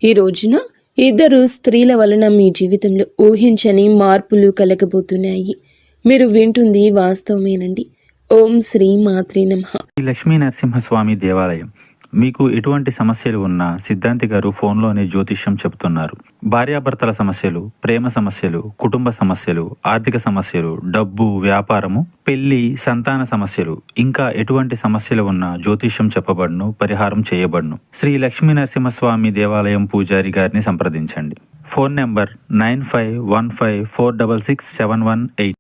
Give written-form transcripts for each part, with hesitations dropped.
ఈ రోజున ఇద్దరు స్త్రీల వలన మీ జీవితంలో ఊహించని మార్పులు కలగబోతున్నాయి. మీరు వింటుంది వాస్తవమేనండి. ఓం శ్రీ మాత్రే నమః. ఈ లక్ష్మీ నరసింహస్వామి దేవాలయం. మీకు ఎటువంటి సమస్యలు ఉన్నా సిద్ధాంతి గారు ఫోన్లోనే జ్యోతిష్యం చెబుతున్నారు. భార్యాభర్తల సమస్యలు, ప్రేమ సమస్యలు, కుటుంబ సమస్యలు, ఆర్థిక సమస్యలు, డబ్బు, వ్యాపారము, పెళ్లి, సంతాన సమస్యలు, ఇంకా ఎటువంటి సమస్యలు ఉన్నా జ్యోతిష్యం చెప్పబడును, పరిహారం చేయబడును. శ్రీ లక్ష్మీ నరసింహస్వామి దేవాలయం పూజారి గారిని సంప్రదించండి. Phone number 9515466718.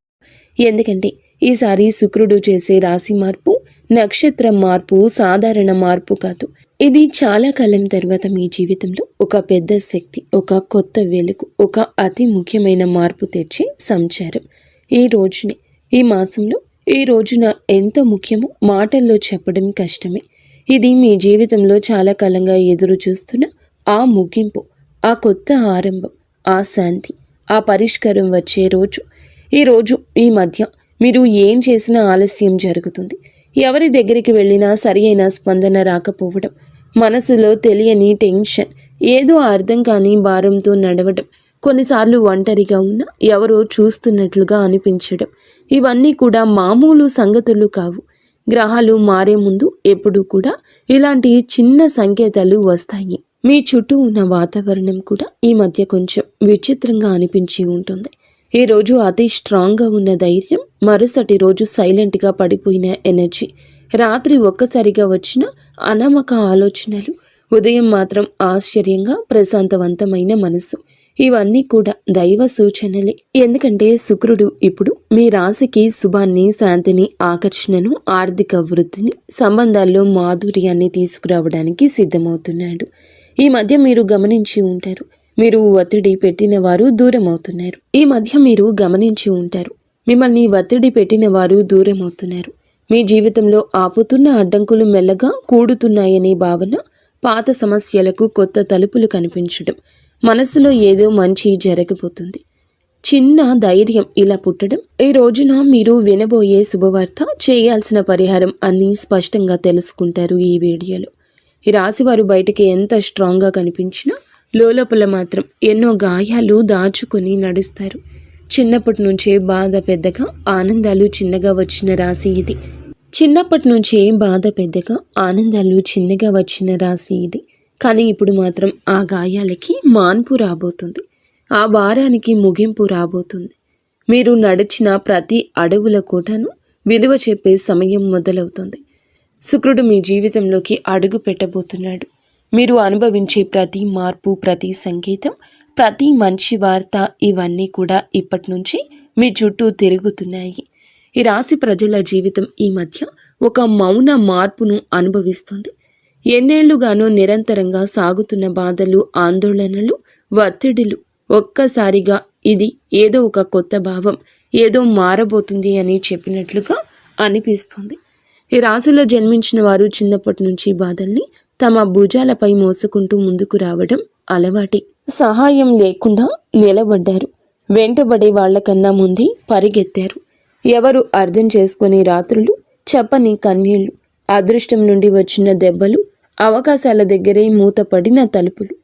ఎందుకంటే ఈసారి శుక్రుడు చేసే రాశి మార్పు, నక్షత్ర మార్పు సాధారణ మార్పు కాదు. ఇది చాలా కాలం తర్వాత మీ జీవితంలో ఒక పెద్ద శక్తి, ఒక కొత్త వెలుగు, ఒక అతి ముఖ్యమైన మార్పు తెచ్చే సంచారం. ఈ రోజుని, ఈ మాసంలో, ఈ రోజున ఎంత ముఖ్యమో మాటల్లో చెప్పడం కష్టమే. ఇది మీ జీవితంలో చాలా కాలంగా ఎదురు చూస్తున్న ఆ ముగింపు, ఆ కొత్త ఆరంభం, ఆ శాంతి, ఆ పరిష్కారం వచ్చే రోజు. ఈ రోజు, ఈ మధ్య మీరు ఏం చేసినా ఆలస్యం జరుగుతుంది. ఎవరి దగ్గరికి వెళ్ళినా సరి అయిన స్పందన రాకపోవడం, మనసులో తెలియని టెన్షన్, ఏదో అర్థం కాని భారంతో నడవడం, కొన్నిసార్లు ఒంటరిగా ఉన్న ఎవరో చూస్తున్నట్లుగా అనిపించడం, ఇవన్నీ కూడా మామూలు సంగతులు కావు. గ్రహాలు మారే ముందు ఎప్పుడూ కూడా ఇలాంటి చిన్న సంకేతాలు వస్తాయి. మీ చుట్టూ ఉన్న వాతావరణం కూడా ఈ మధ్య కొంచెం విచిత్రంగా అనిపించి ఉంటుంది. ఈ రోజు అతి స్ట్రాంగ్గా ఉన్న ధైర్యం, మరుసటి రోజు సైలెంట్గా పడిపోయిన ఎనర్జీ, రాత్రి ఒక్కసారిగా వచ్చిన అనామక ఆలోచనలు, ఉదయం మాత్రం ఆశ్చర్యంగా ప్రశాంతవంతమైన మనసు, ఇవన్నీ కూడా దైవ సూచనలే. ఎందుకంటే శుక్రుడు ఇప్పుడు మీ రాశికి శుభాన్ని, శాంతిని, ఆకర్షణను, ఆర్థిక వృద్ధిని, సంబంధాల్లో మాధుర్యాన్ని తీసుకురావడానికి సిద్ధమవుతున్నాడు. ఈ మధ్య మీరు గమనించి ఉంటారు, మీరు ఒత్తిడి పెట్టిన వారు దూరం అవుతున్నారు. మిమ్మల్ని ఒత్తిడి పెట్టిన వారు దూరం అవుతున్నారు. మీ జీవితంలో ఆపుతున్న అడ్డంకులు మెల్లగా కూడుతున్నాయనే భావన, పాత సమస్యలకు కొత్త తలుపులు కనిపించడం, మనసులో ఏదో మంచి జరగబోతుంది, చిన్న ధైర్యం ఇలా పుట్టడం. ఈ రోజున మీరు వినబోయే శుభవార్త, చేయాల్సిన పరిహారం అన్నీ స్పష్టంగా తెలుసుకుంటారు ఈ వీడియోలో. ఈ రాశివారు బయటికి ఎంత స్ట్రాంగ్గా కనిపించినా లోపల మాత్రం ఎన్నో గాయాలు దాచుకొని నడుస్తారు. చిన్నప్పటి నుంచే బాధ పెద్దగా, ఆనందాలు చిన్నగా వచ్చిన రాశి ఇది. కానీ ఇప్పుడు మాత్రం ఆ గాయాలకి మాన్పు రాబోతుంది, ఆ భారానికి ముగింపు రాబోతుంది. మీరు నడిచిన ప్రతి అడవుల కోటను విలువ చెప్పే సమయం మొదలవుతుంది. శుక్రుడు మీ జీవితంలోకి అడుగు పెట్టబోతున్నాడు. మీరు అనుభవించే ప్రతి మార్పు, ప్రతి సంకేతం, ప్రతి మంచి వార్త, ఇవన్నీ కూడా ఇప్పటి నుంచి మీ చుట్టూ తిరుగుతున్నాయి. ఈ రాశి ప్రజల జీవితం ఈ మధ్య ఒక మౌన మార్పును అనుభవిస్తుంది. ఎన్నేళ్లుగానో నిరంతరంగా సాగుతున్న బాధలు, ఆందోళనలు, ఒత్తిడిలు ఒక్కసారిగా ఇది ఏదో ఒక కొత్త భావం, ఏదో మారబోతుంది అని చెప్పినట్లుగా అనిపిస్తుంది. ఈ రాశిలో జన్మించిన వారు చిన్నప్పటి నుంచి బాధల్ని తమ భుజాలపై మోసుకుంటూ ముందుకు రావడం అలవాటి. సహాయం లేకుండా నిలబడ్డారు. వెంటబడే వాళ్లకన్నా ముందే పరిగెత్తారు. ఎవరు అర్థం చేసుకునే రాత్రులు, చెప్పని కన్నీళ్లు, అదృష్టం నుండి వచ్చిన దెబ్బలు, అవకాశాల దగ్గరే మూతపడిన తలుపులు,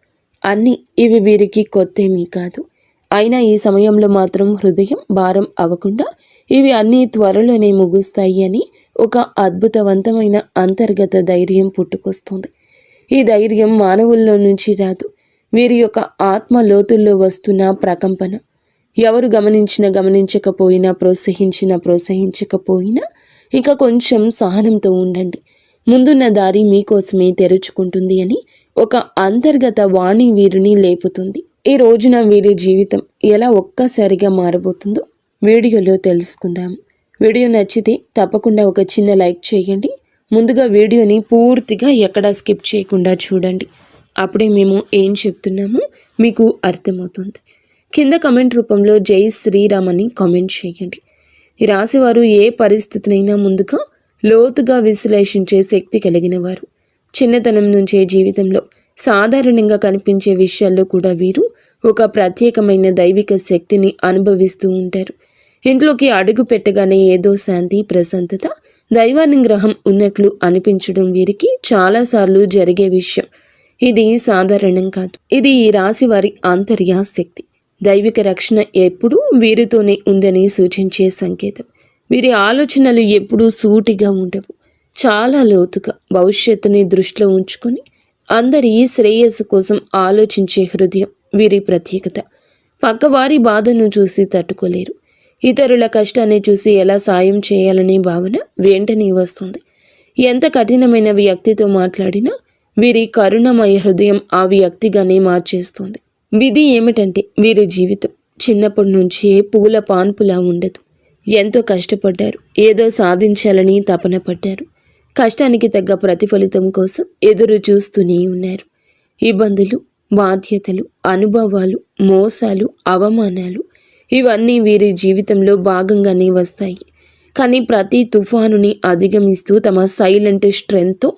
అన్నీ ఇవి వీరికి కొత్తేమీ కాదు. అయినా ఈ సమయంలో మాత్రం హృదయం భారం అవ్వకుండా ఇవి అన్నీ త్వరలోనే ముగుస్తాయి అని ఒక అద్భుతవంతమైన అంతర్గత ధైర్యం పుట్టుకొస్తుంది. ఈ ధైర్యం మానవుల్లో నుంచి రాదు, వీరి యొక్క ఆత్మ లోతుల్లో వస్తున్న ప్రకంపన. ఎవరు గమనించకపోయినా, ప్రోత్సహించకపోయినా ఇంకా కొంచెం సహనంతో ఉండండి. ముందున్న దారి మీకోసమే తెరుచుకుంటుంది అని ఒక అంతర్గత వాణి వీరిని లేపుతుంది. ఈ రోజున వీరి జీవితం ఎలా ఒక్కసారిగా మారబోతుందో వీడియోలో తెలుసుకుందాం. వీడియో నచ్చితే తప్పకుండా ఒక చిన్న లైక్ చేయండి. ముందుగా వీడియోని పూర్తిగా ఎక్కడా స్కిప్ చేయకుండా చూడండి. అప్పుడే మేము ఏం చెప్తున్నామో మీకు అర్థమవుతుంది. కింద కమెంట్ రూపంలో జై శ్రీరామ్ అని కామెంట్ చేయండి. ఈ రాశివారు ఏ పరిస్థితినైనా ముందుగా లోతుగా విశ్లేషించే శక్తి కలిగిన వారు. చిన్నతనం నుంచే జీవితంలో సాధారణంగా కనిపించే విషయాల్లో కూడా వీరు ఒక ప్రత్యేకమైన దైవిక శక్తిని అనుభవిస్తూ ఉంటారు. ఇంట్లోకి అడుగు పెట్టగానే ఏదో శాంతి, ప్రశాంతత, దైవానుగ్రహం ఉన్నట్లు అనిపించడం వీరికి చాలాసార్లు జరిగే విషయం. ఇది సాధారణం కాదు. ఇది ఈ రాశి వారి ఆంతర్య శక్తి. దైవిక రక్షణ ఎప్పుడూ వీరితోనే ఉందని సూచించే సంకేతం. వీరి ఆలోచనలు ఎప్పుడూ సూటిగా ఉండవు. చాలా లోతుగా భవిష్యత్తుని దృష్టిలో ఉంచుకొని అందరి శ్రేయస్సు కోసం ఆలోచించే హృదయం వీరి ప్రత్యేకత. పక్కవారి బాధను చూసి తట్టుకోలేరు. ఇతరుల కష్టాన్ని చూసి ఎలా సాయం చేయాలనే భావన వెంటనే వస్తుంది. ఎంత కఠినమైన వ్యక్తితో మాట్లాడినా వీరి కరుణమయ హృదయం ఆ వ్యక్తిగానే మార్చేస్తుంది. విధి ఏమిటంటే వీరి జీవితం చిన్నప్పటి నుంచే పూల పాన్పులా ఉండదు. ఎంతో కష్టపడ్డారు, ఏదో సాధించాలని తపన పడ్డారు. కష్టానికి తగ్గ ప్రతిఫలితం కోసం ఎదురు చూస్తూనే ఉన్నారు. ఇబ్బందులు, బాధ్యతలు, అనుభవాలు, మోసాలు, అవమానాలు ఇవన్నీ వీరి జీవితంలో భాగంగానే వస్తాయి. కానీ ప్రతి తుఫానుని అధిగమిస్తూ తమ సైలెంట్ స్ట్రెంగ్త్తో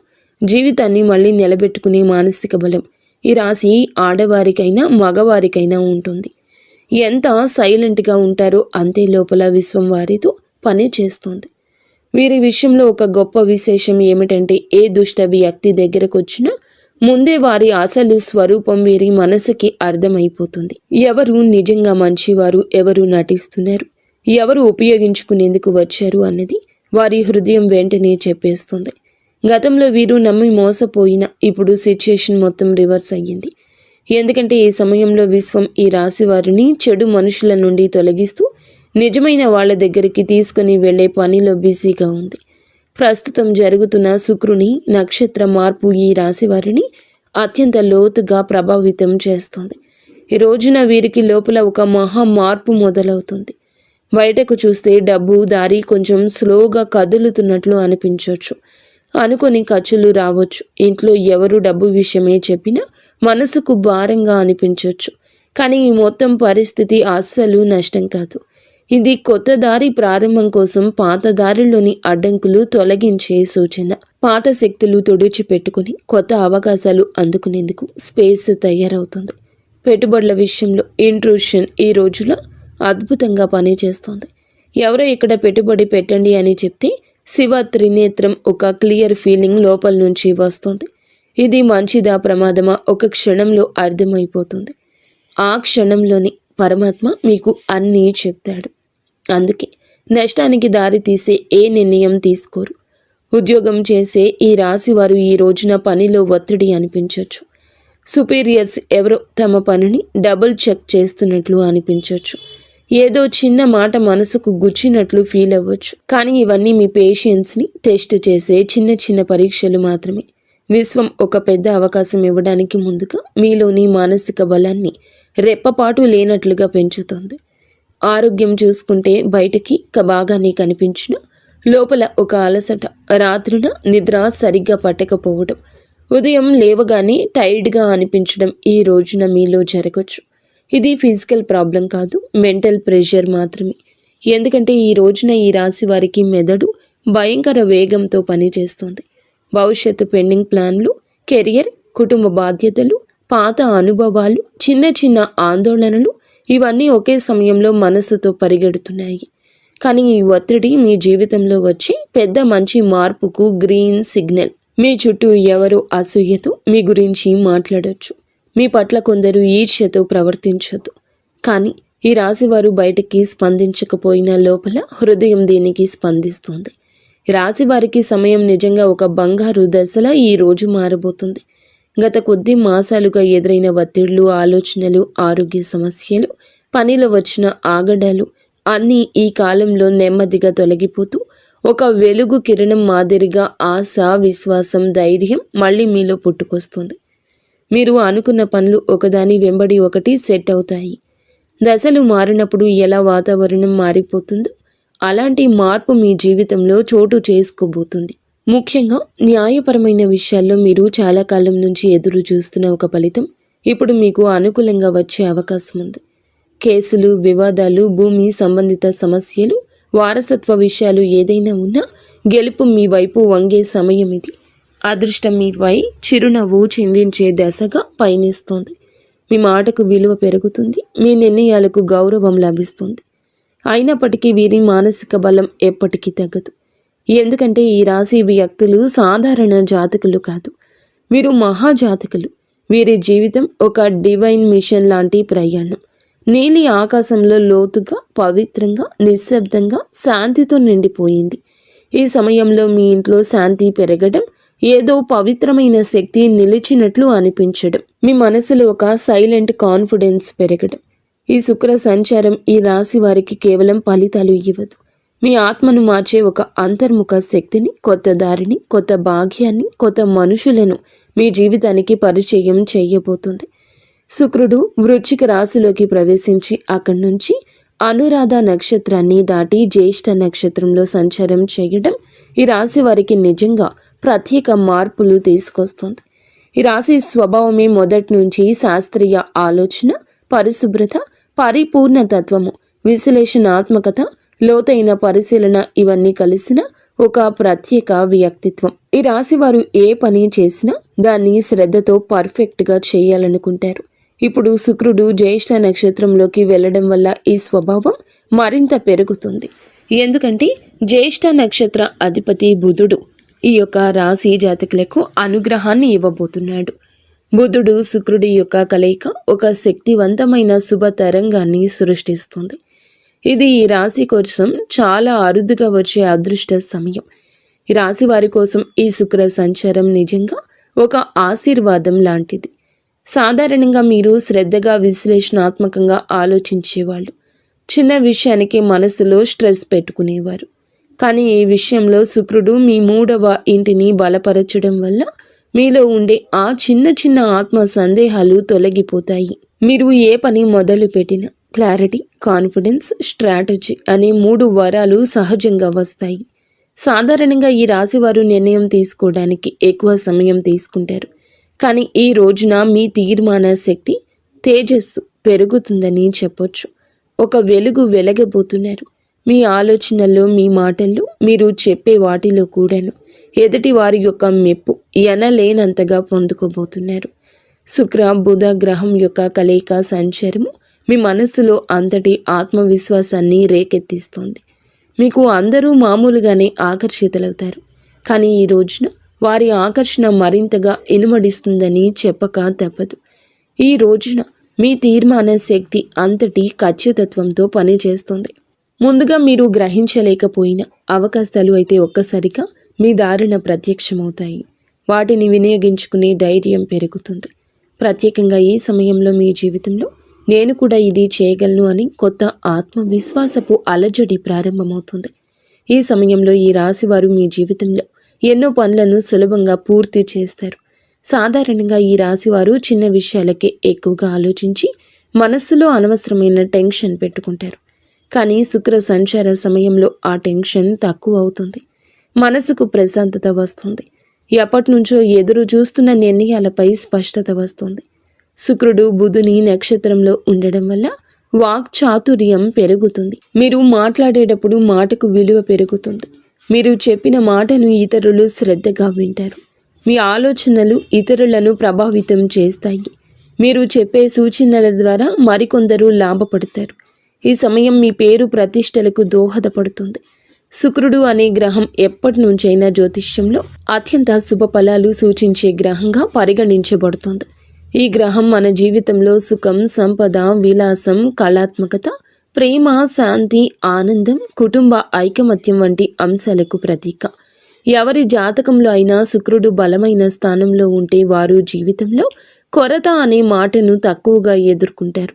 జీవితాన్ని మళ్ళీ నిలబెట్టుకునే మానసిక బలం ఈ రాశి ఆడవారికైనా మగవారికైనా ఉంటుంది. ఎంత సైలెంట్గా ఉంటారో అంతే లోపల విశ్వం వారితో పని చేస్తుంది. వీరి విషయంలో ఒక గొప్ప విశేషం ఏమిటంటే ఏ దుష్ట వ్యక్తి దగ్గరకు వచ్చినా ముందే వారి అసలు స్వరూపం వీరి మనసుకి అర్థమైపోతుంది. ఎవరు నిజంగా మంచివారు, ఎవరు నటిస్తున్నారు, ఎవరు ఉపయోగించుకునేందుకు వచ్చారు అన్నది వారి హృదయం వెంటనే చెప్పేస్తుంది. గతంలో వీరు నమ్మి మోసపోయిన ఇప్పుడు సిచ్యుయేషన్ మొత్తం రివర్స్ అయ్యింది. ఎందుకంటే ఈ సమయంలో విశ్వం ఈ రాశి వారిని చెడు మనుషుల నుండి తొలగిస్తూ నిజమైన వాళ్ళ దగ్గరికి తీసుకుని వెళ్లే పనిలో బిజీగా ఉంది. ప్రస్తుతం జరుగుతున్న శుక్రుని నక్షత్ర మార్పు ఈ రాశి వారిని అత్యంత లోతుగా ప్రభావితం చేస్తుంది. ఈ రోజున వీరికి లోపల ఒక మహా మార్పు మొదలవుతుంది. బయటకు చూస్తే డబ్బు దారి కొంచెం స్లోగా కదులుతున్నట్లు అనిపించవచ్చు. అనుకొని ఖర్చులు రావచ్చు. ఇంట్లో ఎవరు డబ్బు విషయమే చెప్పినా మనసుకు భారంగా అనిపించవచ్చు. కానీ ఈ మొత్తం పరిస్థితి అస్సలు నష్టం కాదు. ఇది కొత్త దారి ప్రారంభం కోసం పాత దారిలోని అడ్డంకులు తొలగించే సూచన. పాత శక్తులు తుడిచిపెట్టుకుని కొత్త అవకాశాలు అందుకునేందుకు స్పేస్ తయారవుతుంది. పెట్టుబడుల విషయంలో ఇంట్రూషన్ ఈ రోజులో అద్భుతంగా పనిచేస్తుంది. ఎవరో ఇక్కడ పెట్టుబడి పెట్టండి అని చెప్తే శివ త్రినేత్రం ఒక క్లియర్ ఫీలింగ్ లోపల నుంచి వస్తుంది. ఇది మంచిదా ప్రమాదమా ఒక క్షణంలో అర్థమైపోతుంది. ఆ క్షణంలోని పరమాత్మ మీకు అన్నీ చెప్తాడు. అందుకే నష్టానికి దారి తీసే ఏ నిర్ణయం తీసుకోరు. ఉద్యోగం చేసే ఈ రాశి వారు ఈ రోజున పనిలో ఒత్తిడి అనిపించవచ్చు. సుపీరియర్స్ ఎవరో తమ పనిని డబుల్ చెక్ చేస్తున్నట్లు అనిపించవచ్చు. ఏదో చిన్న మాట మనసుకు గుచ్చినట్లు ఫీల్ అవ్వచ్చు. కానీ ఇవన్నీ మీ పేషెన్స్ని టెస్ట్ చేసే చిన్న చిన్న పరీక్షలు మాత్రమే. విశ్వం ఒక పెద్ద అవకాశం ఇవ్వడానికి ముందుగా మీలోని మానసిక బలాన్ని రెప్పపాటు లేనట్లుగా పెంచుతుంది. ఆరోగ్యం చూసుకుంటే బయటికి బాగానే కనిపించిన లోపల ఒక అలసట, రాత్రున నిద్ర సరిగ్గా పట్టకపోవడం, ఉదయం లేవగానే టైర్డ్గా అనిపించడం ఈ రోజున మీలో జరగచ్చు. ఇది ఫిజికల్ ప్రాబ్లం కాదు, మెంటల్ ప్రెషర్ మాత్రమే. ఎందుకంటే ఈ రోజున ఈ రాశి వారికి మెదడు భయంకర వేగంతో పనిచేస్తుంది. భవిష్యత్తు పెండింగ్ ప్లాన్లు, కెరియర్, కుటుంబ బాధ్యతలు, పాత అనుభవాలు, చిన్న చిన్న ఆందోళనలు ఇవన్నీ ఒకే సమయంలో మనసుతో పరిగెడుతున్నాయి. కానీ ఈ ఒత్తిడి మీ జీవితంలో వచ్చి పెద్ద మంచి మార్పుకు గ్రీన్ సిగ్నల్. మీ చుట్టూ ఎవరో అసూయతో మీ గురించి మాట్లాడొచ్చు. మీ పట్ల కొందరు ఈర్ష్యతో ప్రవర్తించొద్దు. కానీ ఈ రాశివారు బయటికి స్పందించకపోయినా లోపల హృదయం దీనికి స్పందిస్తుంది. రాశివారికి సమయం నిజంగా ఒక బంగారు దశలా ఈ రోజు మారబోతుంది. గత కొద్ది మాసాలుగా ఎదురైన ఒత్తిళ్లు, ఆలోచనలు, ఆరోగ్య సమస్యలు, పనిలో వచ్చిన ఆగడాలు అన్నీ ఈ కాలంలో నెమ్మదిగా తొలగిపోతూ ఒక వెలుగు కిరణం మాదిరిగా ఆశ, విశ్వాసం, ధైర్యం మళ్ళీ మీలో పుట్టుకొస్తుంది. మీరు అనుకున్న పనులు ఒకదాని వెంబడి ఒకటి సెట్ అవుతాయి. దశలు మారినప్పుడు ఎలా వాతావరణం మారిపోతుందో అలాంటి మార్పు మీ జీవితంలో చోటు చేసుకోబోతుంది. ముఖ్యంగా న్యాయపరమైన విషయాల్లో మీరు చాలా కాలం నుంచి ఎదురు చూస్తున్న ఒక ఫలితం ఇప్పుడు మీకు అనుకూలంగా వచ్చే అవకాశం ఉంది. కేసులు, వివాదాలు, భూమి సంబంధిత సమస్యలు, వారసత్వ విషయాలు ఏదైనా ఉన్నా గెలుపు మీ వైపు వంగే సమయం ఇది. అదృష్టం మీపై చిరునవ్వు చిందించే దశగా పయనిస్తోంది. మీ మాటకు విలువ పెరుగుతుంది. మీ నిర్ణయాలకు గౌరవం లభిస్తుంది. అయినప్పటికీ వీరి మానసిక బలం ఎప్పటికీ తగ్గదు. ఎందుకంటే ఈ రాశి వ్యక్తులు సాధారణ జాతకులు కాదు, వీరు మహాజాతకులు. వీరి జీవితం ఒక డివైన్ మిషన్ లాంటి ప్రయాణం. నీలి ఆకాశంలో లోతుగా, పవిత్రంగా, నిశ్శబ్దంగా, శాంతితో నిండిపోయింది. ఈ సమయంలో మీ ఇంట్లో శాంతి పెరగడం, ఏదో పవిత్రమైన శక్తి నిలిచినట్లు అనిపించడం, మీ మనసులో ఒక సైలెంట్ కాన్ఫిడెన్స్ పెరగడం. ఈ శుక్ర సంచారం ఈ రాశి వారికి కేవలం ఫలితాలు ఇవ్వదు. మీ ఆత్మను మార్చే ఒక అంతర్ముఖ శక్తిని, కొత్త దారిని, కొత్త భాగ్యాన్ని, కొత్త మనుషులను మీ జీవితానికి పరిచయం చేయబోతుంది. శుక్రుడు వృశ్చిక రాశిలోకి ప్రవేశించి అక్కడి నుంచి అనురాధ నక్షత్రాన్ని దాటి జ్యేష్ఠ నక్షత్రంలో సంచారం చేయడం ఈ రాశి వారికి నిజంగా ప్రత్యేక మార్పులు తీసుకొస్తుంది. ఈ రాశి స్వభావమే మొదటి నుంచి శాస్త్రీయ ఆలోచన, పరిశుభ్రత, పరిపూర్ణ తత్వము, విశ్లేషణాత్మకత, లోతైన పరిశీలన ఇవన్నీ కలిసిన ఒక ప్రత్యేక వ్యక్తిత్వం. ఈ రాశి వారు ఏ పని చేసినా దాన్ని శ్రద్ధతో పర్ఫెక్ట్గా చేయాలనుకుంటారు. ఇప్పుడు శుక్రుడు జ్యేష్ఠ నక్షత్రంలోకి వెళ్ళడం వల్ల ఈ స్వభావం మరింత పెరుగుతుంది. ఎందుకంటే జ్యేష్ఠ నక్షత్ర అధిపతి బుధుడు ఈ యొక్క రాశి జాతకులకు అనుగ్రహాన్ని ఇవ్వబోతున్నాడు. బుధుడు శుక్రుడి యొక్క కలయిక ఒక శక్తివంతమైన శుభ తరంగాన్ని సృష్టిస్తుంది. ఇది ఈ రాశి కోసం చాలా అరుదుగా వచ్చే అదృష్ట సమయం. ఈ రాశి వారి కోసం ఈ శుక్ర సంచారం నిజంగా ఒక ఆశీర్వాదం లాంటిది. సాధారణంగా మీరు శ్రద్ధగా, విశ్లేషణాత్మకంగా ఆలోచించేవాళ్ళు. చిన్న విషయానికి మనసులో స్ట్రెస్ పెట్టుకునేవారు. కానీ ఈ విషయంలో శుక్రుడు మీ 3వ ఇంటిని బలపరచడం వల్ల మీలో ఉండే ఆ చిన్న చిన్న ఆత్మ సందేహాలు తొలగిపోతాయి. మీరు ఏ పని మొదలు పెట్టినా క్లారిటీ, కాన్ఫిడెన్స్, స్ట్రాటజీ అనే 3 వరాలు సహజంగా వస్తాయి. సాధారణంగా ఈ రాశివారు నిర్ణయం తీసుకోవడానికి ఎక్కువ సమయం తీసుకుంటారు. కానీ ఈ రోజున మీ తీర్మాన శక్తి, తేజస్సు పెరుగుతుందని చెప్పొచ్చు. ఒక వెలుగు వెలగబోతున్నారు. మీ ఆలోచనల్లో, మీ మాటల్లో, మీరు చెప్పే వాటిలో కూడాను ఎదుటి వారి యొక్క మెప్పు ఎనలేనంతగా పొందుకోబోతున్నారు. శుక్ర బుధ గ్రహం యొక్క కలయిక సంచారము మీ మనస్సులో అంతటి ఆత్మవిశ్వాసాన్ని రేకెత్తిస్తోంది. మీకు అందరూ మామూలుగానే ఆకర్షితులవుతారు. కానీ ఈ రోజున వారి ఆకర్షణ మరింతగా ఇనుమడిస్తుందని చెప్పక తప్పదు. ఈ రోజున మీ తీర్మాన శక్తి అంతటి ఖచ్చితత్వంతో పనిచేస్తుంది. ముందుగా మీరు గ్రహించలేకపోయిన అవకాశాలు అయితే ఒక్కసారిగా మీ దారిన ప్రత్యక్షమవుతాయి. వాటిని వినియోగించుకునే ధైర్యం పెరుగుతుంది. ప్రత్యేకంగా ఈ సమయంలో మీ జీవితంలో నేను కూడా ఇది చేయగలను అని కొత్త ఆత్మవిశ్వాసపు అలజడి ప్రారంభమవుతుంది. ఈ సమయంలో ఈ రాశివారు మీ జీవితంలో ఎన్నో పనులను సులభంగా పూర్తి చేస్తారు. సాధారణంగా ఈ రాశివారు చిన్న విషయాలకే ఎక్కువగా ఆలోచించి మనస్సులో అనవసరమైన టెన్షన్ పెట్టుకుంటారు. కానీ శుక్ర సంచార సమయంలో ఆ టెన్షన్ తక్కువ అవుతుంది. మనసుకు ప్రశాంతత వస్తుంది. ఎప్పటి నుంచో ఎదురు చూస్తున్న నిర్ణయాలపై స్పష్టత వస్తుంది. శుక్రుడు బుధుని నక్షత్రంలో ఉండడం వల్ల వాక్ చాతుర్యం పెరుగుతుంది. మీరు మాట్లాడేటప్పుడు మాటకు విలువ పెరుగుతుంది. మీరు చెప్పిన మాటను ఇతరులు శ్రద్ధగా వింటారు. మీ ఆలోచనలు ఇతరులను ప్రభావితం చేస్తాయి. మీరు చెప్పే సూచనల ద్వారా మరికొందరు లాభపడతారు. ఈ సమయం మీ పేరు ప్రతిష్టలకు దోహదపడుతుంది. శుక్రుడు అనే గ్రహం ఎప్పటి నుంచైనా జ్యోతిష్యంలో అత్యంత శుభ ఫలాలు సూచించే గ్రహంగా పరిగణించబడుతుంది. ఈ గ్రహం మన జీవితంలో సుఖం, సంపద, విలాసం, కళాత్మకత, ప్రేమ, శాంతి, ఆనందం, కుటుంబ ఐకమత్యం వంటి అంశాలకు ప్రతీక. ఎవరి జాతకంలో అయినా శుక్రుడు బలమైన స్థానంలో ఉంటే వారు జీవితంలో కొరత అనే మాటను తక్కువగా ఎదుర్కొంటారు.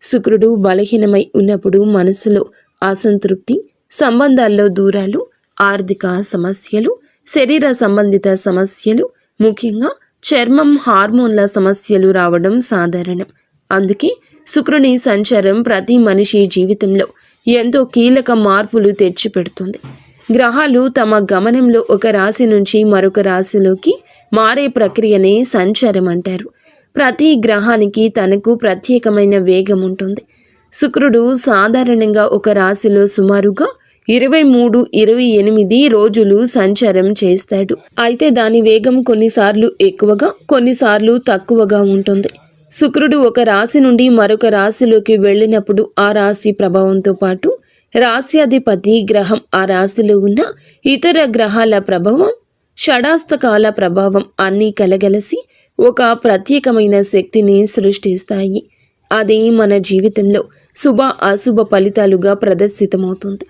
శుక్రుడు బలహీనమై ఉన్నప్పుడు మనసులో అసంతృప్తి, సంబంధాల్లో దూరాలు, ఆర్థిక సమస్యలు, శరీర సంబంధిత సమస్యలు, ముఖ్యంగా చర్మం, హార్మోన్ల సమస్యలు రావడం సాధారణం. అందుకే శుక్రుని సంచారం ప్రతి మనిషి జీవితంలో ఎంతో కీలక మార్పులు తెచ్చిపెడుతుంది. గ్రహాలు తమ గమనంలో ఒక రాశి నుంచి మరొక రాశిలోకి మారే ప్రక్రియనే సంచారం అంటారు. ప్రతి గ్రహానికి తనకు ప్రత్యేకమైన వేగం ఉంటుంది. శుక్రుడు సాధారణంగా ఒక రాశిలో సుమారుగా 23-28 రోజులు సంచారం చేస్తాడు. అయితే దాని వేగం కొన్నిసార్లు ఎక్కువగా, కొన్నిసార్లు తక్కువగా ఉంటుంది. శుక్రుడు ఒక రాశి నుండి మరొక రాశిలోకి వెళ్ళినప్పుడు ఆ రాశి ప్రభావంతో పాటు రాశ్యాధిపతి గ్రహం, ఆ రాశిలో ఉన్న ఇతర గ్రహాల ప్రభావం, షడాస్తకాల ప్రభావం అన్నీ కలగలసి ఒక ప్రత్యేకమైన శక్తిని సృష్టిస్తాయి. అది మన జీవితంలో శుభ అశుభ ఫలితాలుగా ప్రదర్శితమవుతుంది.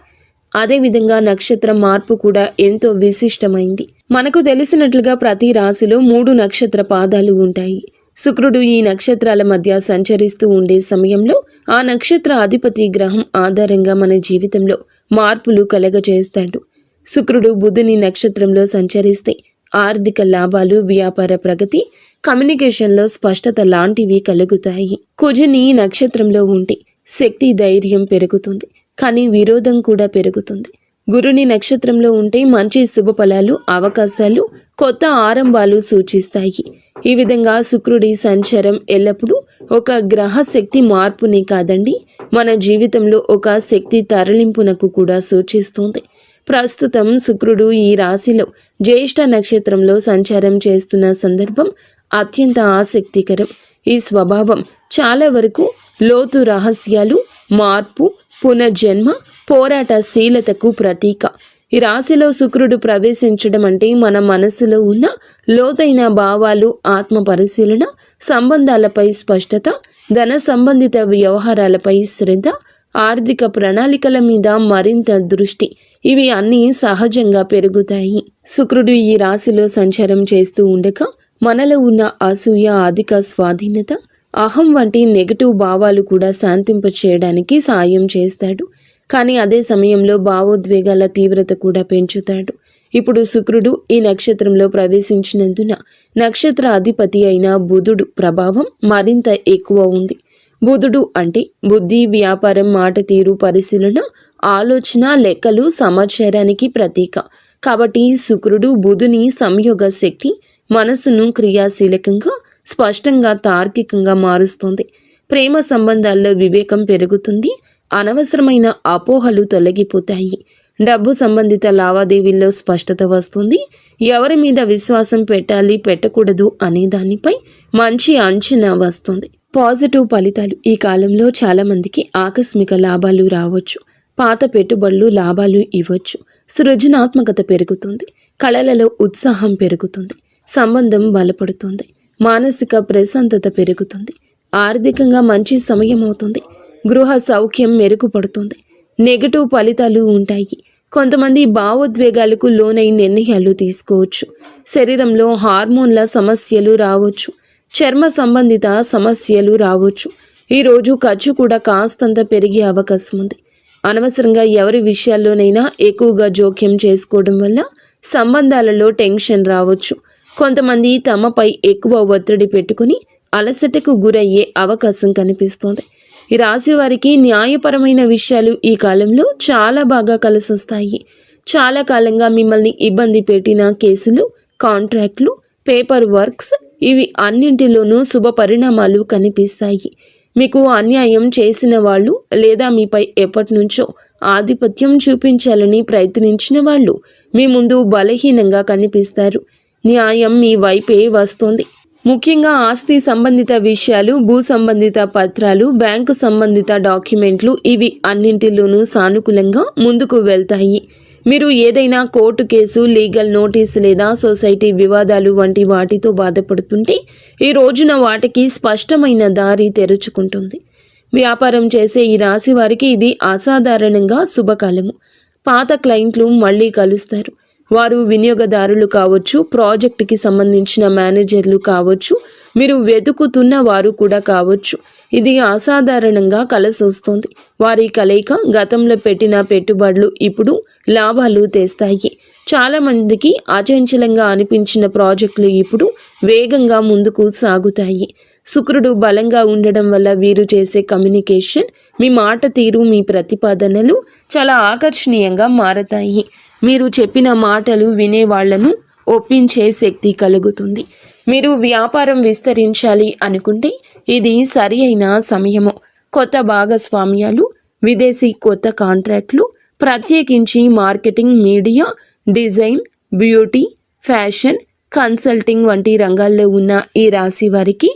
అదేవిధంగా నక్షత్ర మార్పు కూడా ఎంతో విశిష్టమైంది. మనకు తెలిసినట్లుగా ప్రతి రాశిలో 3 నక్షత్ర పాదాలు ఉంటాయి. శుక్రుడు ఈ నక్షత్రాల మధ్య సంచరిస్తూ ఉండే సమయంలో ఆ నక్షత్ర అధిపతి గ్రహం ఆధారంగా మన జీవితంలో మార్పులు కలగజేస్తాడు. శుక్రుడు బుధుని నక్షత్రంలో సంచరిస్తే ఆర్థిక లాభాలు, వ్యాపార ప్రగతి, కమ్యూనికేషన్లో స్పష్టత లాంటివి కలుగుతాయి. కుజుని నక్షత్రంలో ఉంటే శక్తి, ధైర్యం పెరుగుతుంది, కానీ విరోధం కూడా పెరుగుతుంది. గురుని నక్షత్రంలో ఉంటే మంచి శుభ ఫలాలు, అవకాశాలు, కొత్త ఆరంభాలు సూచిస్తాయి. ఈ విధంగా శుక్రుడి సంచారం ఎల్లప్పుడూ ఒక గ్రహ శక్తి మార్పునే కాదండి, మన జీవితంలో ఒక శక్తి తరలింపునకు కూడా సూచిస్తుంది. ప్రస్తుతం శుక్రుడు ఈ రాశిలో జ్యేష్ఠ నక్షత్రంలో సంచారం చేస్తున్న సందర్భం అత్యంత ఆసక్తికరం. ఈ స్వభావం చాలా వరకు లోతు రహస్యాలు, మార్పు, పునర్జన్మ, పోరాటశీలతకు ప్రతీక. ఈ రాశిలో శుక్రుడు ప్రవేశించడం అంటే మన మనసులో ఉన్న లోతైన భావాలు, ఆత్మ పరిశీలన, సంబంధాలపై స్పష్టత, ధన సంబంధిత వ్యవహారాలపై శ్రద్ధ, ఆర్థిక ప్రణాళికల మీద మరింత దృష్టి, ఇవి అన్నీ సహజంగా పెరుగుతాయి. శుక్రుడు ఈ రాశిలో సంచారం చేస్తూ ఉండగా మనలో ఉన్న అసూయ, అధిక స్వాధీనత, అహం వంటి నెగటివ్ భావాలు కూడా శాంతింపచేయడానికి సాయం చేస్తాడు. కానీ అదే సమయంలో భావోద్వేగాల తీవ్రత కూడా పెంచుతాడు. ఇప్పుడు శుక్రుడు ఈ నక్షత్రంలో ప్రవేశించినందున నక్షత్ర అధిపతి అయిన బుధుడు ప్రభావం మరింత ఎక్కువ ఉంది. బుధుడు అంటే బుద్ధి, వ్యాపారం, మాట తీరు, పరిశీలన, ఆలోచన, లెక్కలు, సమాచారానికి ప్రతీక. కాబట్టి శుక్రుడు బుధుని సంయోగ శక్తి మనసును క్రియాశీలకంగా, స్పష్టంగా, తార్కికంగా మారుస్తుంది. ప్రేమ సంబంధాల్లో వివేకం పెరుగుతుంది, అనవసరమైన అపోహలు తొలగిపోతాయి. డబ్బు సంబంధిత లావాదేవీల్లో స్పష్టత వస్తుంది. ఎవరి మీద విశ్వాసం పెట్టాలి, పెట్టకూడదు అనే దానిపై మంచి అంచనా వస్తుంది. పాజిటివ్ ఫలితాలు. ఈ కాలంలో చాలామందికి ఆకస్మిక లాభాలు రావచ్చు. పాత పెట్టుబడులు లాభాలు ఇవ్వచ్చు. సృజనాత్మకత పెరుగుతుంది. కళలలో ఉత్సాహం పెరుగుతుంది. సంబంధం బలపడుతుంది. మానసిక ప్రశాంతత పెరుగుతుంది. ఆర్థికంగా మంచి సమయం అవుతుంది. గృహ సౌఖ్యం మెరుగుపడుతుంది. నెగటివ్ ఫలితాలు ఉంటాయి. కొంతమంది భావోద్వేగాలకు లోనై నిర్ణయాలు తీసుకోవచ్చు. శరీరంలో హార్మోన్ల సమస్యలు రావచ్చు. చర్మ సంబంధిత సమస్యలు రావచ్చు. ఈరోజు ఖర్చు కూడా కాస్తంత పెరిగే అవకాశం ఉంది. అనవసరంగా ఎవరి విషయాల్లోనైనా ఎక్కువగా జోక్యం చేసుకోవడం వల్ల సంబంధాలలో టెన్షన్ రావచ్చు. కొంతమంది తమపై ఎక్కువ ఒత్తిడి పెట్టుకుని అలసటకు గురయ్యే అవకాశం కనిపిస్తోంది. ఈ రాశి వారికి న్యాయపరమైన విషయాలు ఈ కాలంలో చాలా బాగా కలిసొస్తాయి. చాలా కాలంగా మిమ్మల్ని ఇబ్బంది పెట్టిన కేసులు, కాంట్రాక్ట్లు, పేపర్ వర్క్స్, ఇవి అన్నింటిలోనూ శుభ పరిణామాలు కనిపిస్తాయి. మీకు అన్యాయం చేసిన వాళ్ళు లేదా మీపై ఎప్పటి నుంచో ఆధిపత్యం చూపించాలని ప్రయత్నించిన వాళ్ళు మీ ముందు బలహీనంగా కనిపిస్తారు. న్యాయం మీ వైపే వస్తుంది. ముఖ్యంగా ఆస్తి సంబంధిత విషయాలు, భూ సంబంధిత పత్రాలు, బ్యాంకు సంబంధిత డాక్యుమెంట్లు, ఇవి అన్నింటిలోనూ సానుకూలంగా ముందుకు వెళ్తాయి. మీరు ఏదైనా కోర్టు కేసు, లీగల్ నోటీస్ లేదా సొసైటీ వివాదాలు వంటి వాటితో బాధపడుతుంటే ఈ రోజున వాటికి స్పష్టమైన దారి తెరుచుకుంటుంది. వ్యాపారం చేసే ఈ రాశి వారికి ఇది అసాధారణంగా శుభకాలము. పాత క్లయింట్లు మళ్ళీ కలుస్తారు. వారు వినియోగదారులు కావచ్చు, ప్రాజెక్టుకి సంబంధించిన మేనేజర్లు కావచ్చు, మీరు వెతుకుతున్న వారు కూడా కావచ్చు. ఇది అసాధారణంగా కలిసొస్తుంది. వారి కలయిక గతంలో పెట్టిన పెట్టుబడులు ఇప్పుడు లాభాలు తెస్తాయి. చాలామందికి అచంచలంగా అనిపించిన ప్రాజెక్టులు ఇప్పుడు వేగంగా ముందుకు సాగుతాయి. శుక్రుడు బలంగా ఉండడం వల్ల వీరు చేసే కమ్యూనికేషన్, మీ మాట తీరు, మీ ప్రతిపాదనలు చాలా ఆకర్షణీయంగా మారతాయి. మీరు చెప్పిన మాటలు వినేవాళ్లను ఒప్పించే శక్తి కలుగుతుంది. మీరు వ్యాపారం విస్తరించాలి అనుకుంటే ఇది సరి అయిన సమయము. కొత్త భాగస్వామ్యాలు, విదేశీ కొత్త కాంట్రాక్ట్లు, ప్రత్యేకించి marketing, media, design, beauty, fashion, consulting వంటి రంగాల్లో ఉన్న ఈ రాశి వారికి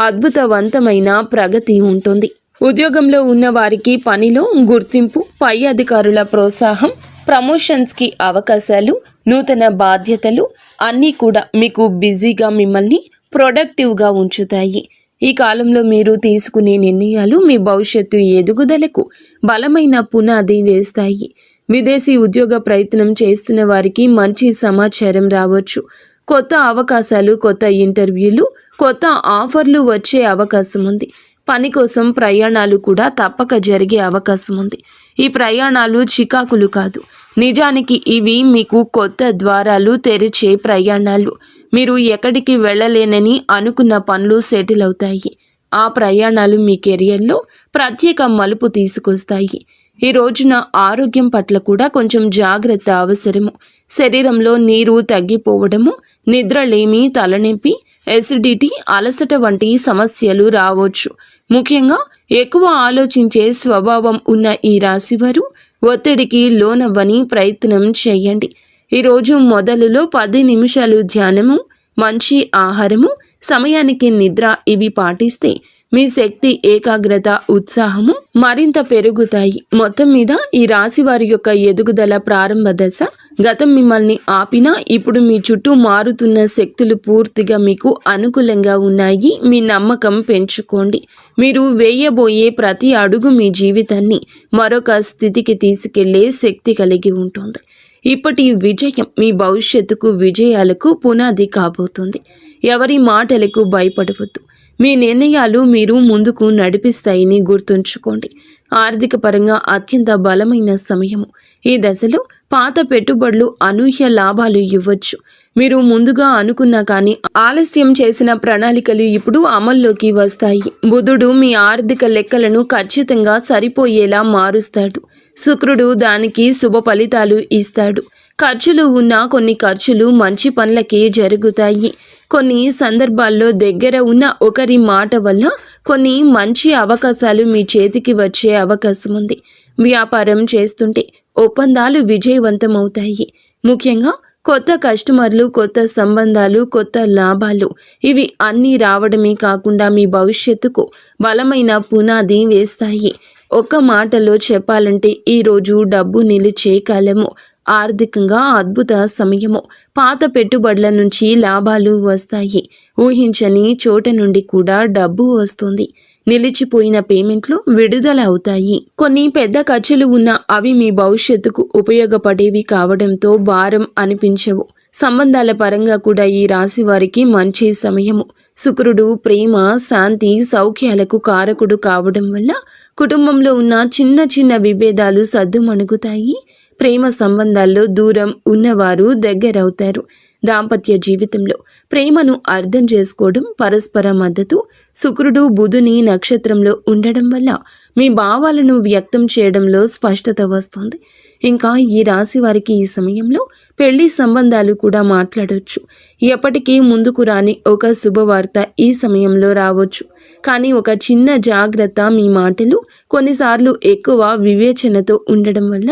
అద్భుతవంతమైన ప్రగతి ఉంటుంది. ఉద్యోగంలో ఉన్న వారికి పనిలో గుర్తింపు, పై అధికారుల ప్రోత్సాహం, ప్రమోషన్స్కి అవకాశాలు, నూతన బాధ్యతలు అన్నీ కూడా మీకు బిజీగా మిమ్మల్ని ప్రొడక్టివ్గా ఉంచుతాయి. ఈ కాలంలో మీరు తీసుకునే నిర్ణయాలు మీ భవిష్యత్తు ఎదుగుదలకు బలమైన పునాది వేస్తాయి. విదేశీ ఉద్యోగ ప్రయత్నం చేస్తున్న వారికి మంచి సమాచారం రావచ్చు. కొత్త అవకాశాలు, కొత్త ఇంటర్వ్యూలు, కొత్త ఆఫర్లు వచ్చే అవకాశం ఉంది. పని కోసం ప్రయాణాలు కూడా తప్పక జరిగే అవకాశం ఉంది. ఈ ప్రయాణాలు చికాకులు కాదు, నిజానికి ఇవి మీకు కొత్త ద్వారాలు తెరిచే ప్రయాణాలు. మీరు ఎక్కడికి వెళ్ళలేనని అనుకున్న పనులు సెటిల్ అవుతాయి. ఆ ప్రయాణాలు మీ కెరియర్లో ప్రత్యేక మలుపు తీసుకొస్తాయి. ఈ రోజున ఆరోగ్యం పట్ల కూడా కొంచెం జాగ్రత్త అవసరము. శరీరంలో నీరు తగ్గిపోవడము, నిద్రలేమి, తలనొప్పి, ఎసిడిటీ, అలసట వంటి సమస్యలు రావచ్చు. ముఖ్యంగా ఎక్కువ ఆలోచించే స్వభావం ఉన్న ఈ రాశివారు ఒత్తిడికి లోనవ్వని ప్రయత్నం చేయండి. ఈరోజు మొదలులో 10 నిమిషాలు ధ్యానము, మంచి ఆహారము, సమయానికి నిద్ర ఇవి పాటిస్తే మీ శక్తి, ఏకాగ్రత, ఉత్సాహము మరింత పెరుగుతాయి. మొత్తం మీద ఈ రాశి వారి యొక్క ఎదుగుదల ప్రారంభ దశ. గతం మిమ్మల్ని ఆపినా ఇప్పుడు మీ చుట్టూ మారుతున్న శక్తులు పూర్తిగా మీకు అనుకూలంగా ఉన్నాయి. మీ నమ్మకం పెంచుకోండి. మీరు వేయబోయే ప్రతి అడుగు మీ జీవితాన్ని మరొక స్థితికి తీసుకెళ్లే శక్తి కలిగి ఉంటుంది. ఇప్పటి విజయం మీ భవిష్యత్తుకు, విజయాలకు పునాది కాబోతుంది. ఎవరి మాటలకు భయపడవద్దు. మీ నిర్ణయాలు మీరు ముందుకు నడిపిస్తాయని గుర్తుంచుకోండి. ఆర్థిక పరంగా అత్యంత బలమైన సమయము. ఈ దశలో పాత పెట్టుబడులు అనూహ్య లాభాలు ఇవ్వచ్చు. మీరు ముందుగా అనుకున్నా కానీ ఆలస్యం చేసిన ప్రణాళికలు ఇప్పుడు అమల్లోకి వస్తాయి. బుధుడు మీ ఆర్థిక లెక్కలను ఖచ్చితంగా సరిపోయేలా మారుస్తాడు. శుక్రుడు దానికి శుభ ఫలితాలు ఇస్తాడు. ఖర్చులు ఉన్న కొన్ని ఖర్చులు మంచి పనులకే జరుగుతాయి. కొన్ని సందర్భాల్లో దగ్గర ఉన్న ఒకరి మాట వల్ల కొన్ని మంచి అవకాశాలు మీ చేతికి వచ్చే అవకాశం ఉంది. వ్యాపారం చేస్తుంటే ఒప్పందాలు విజయవంతమవుతాయి. ముఖ్యంగా కొత్త కస్టమర్లు, కొత్త సంబంధాలు, కొత్త లాభాలు ఇవి అన్నీ రావడమే కాకుండా మీ భవిష్యత్తుకు బలమైన పునాది వేస్తాయి. ఒక్క మాటలో చెప్పాలంటే ఈరోజు డబ్బు నిలిచే కాలము. ఆర్థికంగా అద్భుత సమయము. పాత పెట్టుబడుల నుంచి లాభాలు వస్తాయి. ఊహించని చోట నుండి కూడా డబ్బు వస్తుంది. నిలిచిపోయిన పేమెంట్లు విడుదల అవుతాయి. కొన్ని పెద్ద ఖర్చులు ఉన్నా అవి మీ భవిష్యత్తుకు ఉపయోగపడేవి కావడంతో భారం అనిపించవు. సంబంధాల పరంగా కూడా ఈ రాశి వారికి మంచి సమయము. శుక్రుడు ప్రేమ, శాంతి, సౌఖ్యాలకు కారకుడు కావడం వల్ల కుటుంబంలో ఉన్న చిన్న చిన్న విభేదాలు సద్దుమణుగుతాయి. ప్రేమ సంబంధాల్లో దూరం ఉన్నవారు దగ్గరవుతారు. దాంపత్య జీవితంలో ప్రేమను అర్థం చేసుకోవడం, పరస్పర మద్దతు. శుక్రుడు బుధుని నక్షత్రంలో ఉండడం వల్ల మీ భావాలను వ్యక్తం చేయడంలో స్పష్టత వస్తుంది. ఇంకా ఈ రాశి వారికి ఈ సమయంలో పెళ్లి సంబంధాలు కూడా మాట్లాడవచ్చు. ఎప్పటికీ ముందుకు రాని ఒక శుభవార్త ఈ సమయంలో రావచ్చు. కానీ ఒక చిన్న జాగ్రత్త, మీ మాటలు కొన్నిసార్లు ఎక్కువ వివేచనతో ఉండడం వల్ల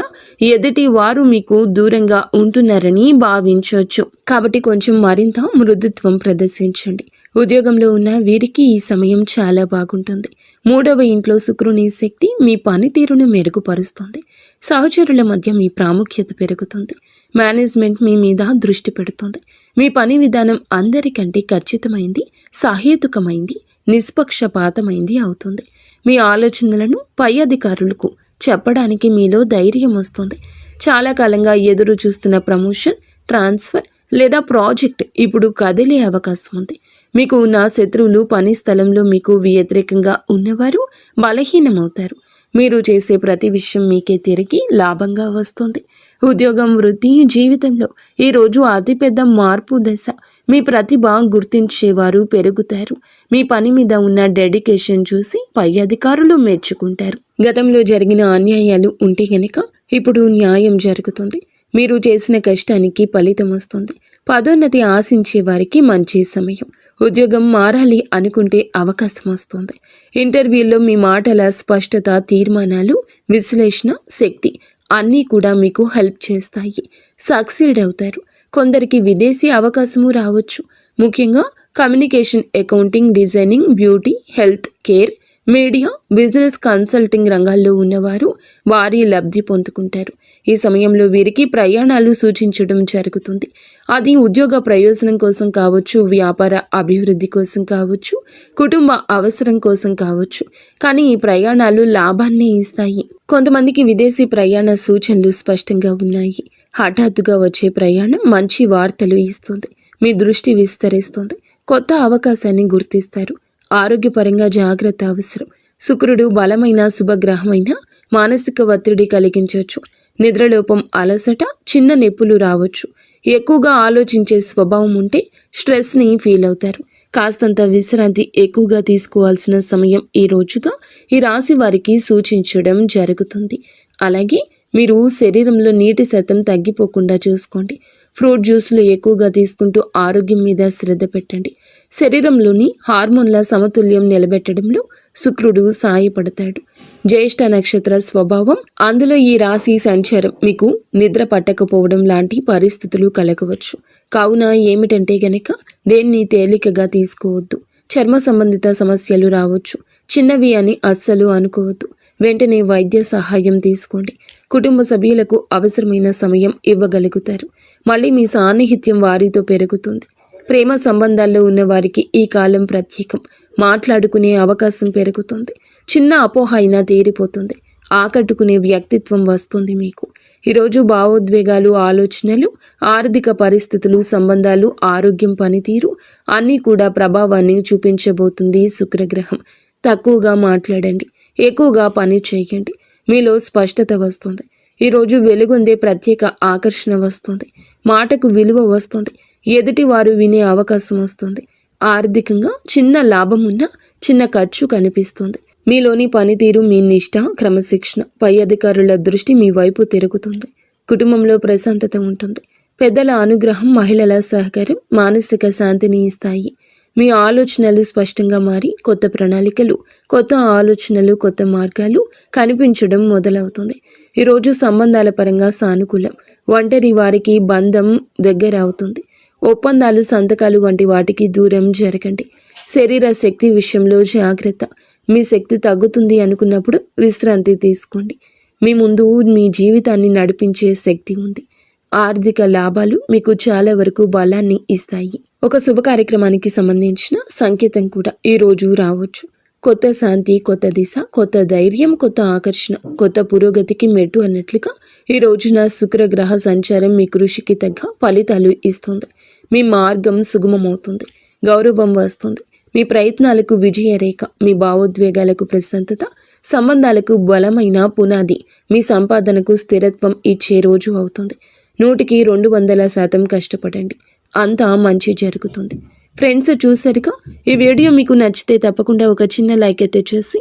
ఎదుటి వారు మీకు దూరంగా ఉంటున్నారని భావించవచ్చు. కాబట్టి కొంచెం మరింత మృదుత్వం ప్రదర్శించండి. ఉద్యోగంలో ఉన్న వీరికి ఈ సమయం చాలా బాగుంటుంది. 3వ ఇంట్లో శుక్రుని శక్తి మీ పనితీరును మెరుగుపరుస్తుంది. సహచరుల మధ్య మీ ప్రాముఖ్యత పెరుగుతుంది. మేనేజ్మెంట్ మీ మీద దృష్టి పెడుతుంది. మీ పని విధానం అందరికంటే ఖచ్చితమైంది, సహేతుకమైంది, నిష్పక్షపాతమైంది అవుతుంది. మీ ఆలోచనలను పై అధికారులకు చెప్పడానికి మీలో ధైర్యం వస్తుంది. చాలా కాలంగా ఎదురు చూస్తున్న ప్రమోషన్, ట్రాన్స్ఫర్ లేదా ప్రాజెక్ట్ ఇప్పుడు కదిలే అవకాశం ఉంది. మీకు ఉన్న శత్రువులు, పని స్థలంలో మీకు వ్యతిరేకంగా ఉన్నవారు బలహీనమవుతారు. మీరు చేసే ప్రతి విషయం మీకే తిరిగి లాభంగా వస్తుంది. ఉద్యోగం, వృత్తి, జీవితంలో ఈరోజు అతిపెద్ద మార్పు దశ. మీ ప్రతిభ గుర్తించేవారు పెరుగుతారు. మీ పని మీద ఉన్న డెడికేషన్ చూసి పై అధికారులు మెచ్చుకుంటారు. గతంలో జరిగిన అన్యాయాలు ఉంటే గనక ఇప్పుడు న్యాయం జరుగుతుంది. మీరు చేసిన కష్టానికి ఫలితం వస్తుంది. పదోన్నతి ఆశించే వారికి మంచి సమయం. ఉద్యోగం మారాలి అనుకుంటే అవకాశం వస్తుంది. ఇంటర్వ్యూల్లో మీ మాటల స్పష్టత, తీర్మానాలు, విశ్లేషణ శక్తి అన్నీ కూడా మీకు హెల్ప్ చేస్తాయి. సక్సీడ్ అవుతారు. కొందరికి విదేశీ అవకాశము రావచ్చు. ముఖ్యంగా communication, accounting, designing, beauty, health care, media, business, consulting రంగాల్లో ఉన్నవారు వారి లబ్ధి పొందుకుంటారు. ఈ సమయంలో వీరికి ప్రయాణాలు సూచించడం జరుగుతుంది. అది ఉద్యోగ ప్రయోజనం కోసం కావచ్చు, వ్యాపార అభివృద్ధి కోసం కావచ్చు, కుటుంబ అవసరం కోసం కావచ్చు. కానీ ఈ ప్రయాణాలు లాభాన్ని ఇస్తాయి. కొంతమందికి విదేశీ ప్రయాణ సూచనలు స్పష్టంగా ఉన్నాయి. హఠాత్తుగా వచ్చే ప్రయాణం మంచి వార్తలు ఇస్తుంది. మీ దృష్టి విస్తరిస్తుంది. కొత్త అవకాశాన్ని గుర్తిస్తారు. ఆరోగ్యపరంగా జాగ్రత్త అవసరం. శుక్రుడు బలమైన శుభగ్రహమైన మానసిక ఒత్తిడి కలిగించవచ్చు. నిద్రలోపం, అలసట, చిన్న నొప్పులు రావచ్చు. ఎక్కువగా ఆలోచించే స్వభావం ఉంటే స్ట్రెస్ని ఫీల్ అవుతారు. కాస్తంత విశ్రాంతి ఎక్కువగా తీసుకోవాల్సిన సమయం ఈ రోజుగా ఈ రాశి వారికి సూచించడం జరుగుతుంది. అలాగే మీరు శరీరంలో నీటి శాతం తగ్గిపోకుండా చూసుకోండి. ఫ్రూట్ జ్యూస్లు ఎక్కువగా తీసుకుంటూ ఆరోగ్యం మీద శ్రద్ధ పెట్టండి. శరీరంలోని హార్మోన్ల సమతుల్యం నిలబెట్టడంలో శుక్రుడు సాయపడతాడు. జ్యేష్ఠ నక్షత్ర స్వభావం, అందులో ఈ రాశి సంచారం మీకు నిద్ర పట్టకపోవడం లాంటి పరిస్థితులు కలగవచ్చు. కావున ఏమిటంటే గనక దేన్ని తేలికగా తీసుకోవద్దు. చర్మ సంబంధిత సమస్యలు రావచ్చు. చిన్నవి అని అస్సలు అనుకోవద్దు. వెంటనే వైద్య సహాయం తీసుకోండి. కుటుంబ సభ్యులకు అవసరమైన సమయం ఇవ్వగలుగుతారు. మళ్ళీ మీ సాన్నిహిత్యం వారితో పెరుగుతుంది. ప్రేమ సంబంధాల్లో ఉన్న వారికి ఈ కాలం ప్రత్యేకం. మాట్లాడుకునే అవకాశం పెరుగుతుంది. చిన్న అపోహ అయినా తీరిపోతుంది. ఆకట్టుకునే వ్యక్తిత్వం వస్తుంది మీకు. ఈరోజు భావోద్వేగాలు, ఆలోచనలు, ఆర్థిక పరిస్థితులు, సంబంధాలు, ఆరోగ్యం, పనితీరు అన్నీ కూడా ప్రభావాన్ని చూపించబోతుంది శుక్రగ్రహం. తక్కువగా మాట్లాడండి. ఎక్కువగా పని చేయండి. మీలో స్పష్టత వస్తుంది. ఈరోజు వెలుగొందే ప్రత్యేక ఆకర్షణ వస్తుంది. మాటకు విలువ వస్తుంది. ఎదుటి వారు వినే అవకాశం వస్తుంది. ఆర్థికంగా చిన్న లాభం ఉన్న చిన్న ఖర్చు కనిపిస్తుంది. మీలోని పనితీరు, మీ నిష్ఠ, క్రమశిక్షణ, పై అధికారుల దృష్టి మీ వైపు తిరుగుతుంది. కుటుంబంలో ప్రశాంతత ఉంటుంది. పెద్దల అనుగ్రహం, మహిళల సహకారం మానసిక శాంతిని ఇస్తాయి. మీ ఆలోచనలు స్పష్టంగా మారి కొత్త ప్రణాళికలు, కొత్త ఆలోచనలు, కొత్త మార్గాలు కనిపించడం మొదలవుతుంది. ఈరోజు సంబంధాల పరంగా సానుకూలం. ఒంటరి వారికి బంధం దగ్గర అవుతుంది. ఒప్పందాలు, సంతకాలు వంటి వాటికి దూరం జరగండి. శరీర శక్తి విషయంలో జాగ్రత్త. మీ శక్తి తగ్గుతుంది అనుకున్నప్పుడు విశ్రాంతి తీసుకోండి. మీ ముందు మీ జీవితాన్ని నడిపించే శక్తి ఉంది. ఆర్థిక లాభాలు మీకు చాలా వరకు బలాన్ని ఇస్తాయి. ఒక శుభ కార్యక్రమానికి సంబంధించిన సంకేతం కూడా ఈరోజు రావచ్చు. కొత్త శాంతి, కొత్త దిశ, కొత్త ధైర్యం, కొత్త ఆకర్షణ, కొత్త పురోగతికి మెట్టు అన్నట్లుగా ఈ రోజున శుక్రగ్రహ సంచారం మీ కృషికి తగ్గ ఫలితాలు ఇస్తుంది. మీ మార్గం సుగమమవుతుంది. గౌరవం వస్తుంది. మీ ప్రయత్నాలకు విజయరేఖ, మీ భావోద్వేగాలకు ప్రశాంతత, సంబంధాలకు బలమైన పునాది, మీ సంపాదనకు స్థిరత్వం ఇచ్చే రోజు అవుతుంది. 100కి 200% కష్టపడండి. అంతా మంచి జరుగుతుంది. ఫ్రెండ్స్, చూసారుగా, ఈ వీడియో మీకు నచ్చితే తప్పకుండా ఒక చిన్న లైక్ అయితే చేసి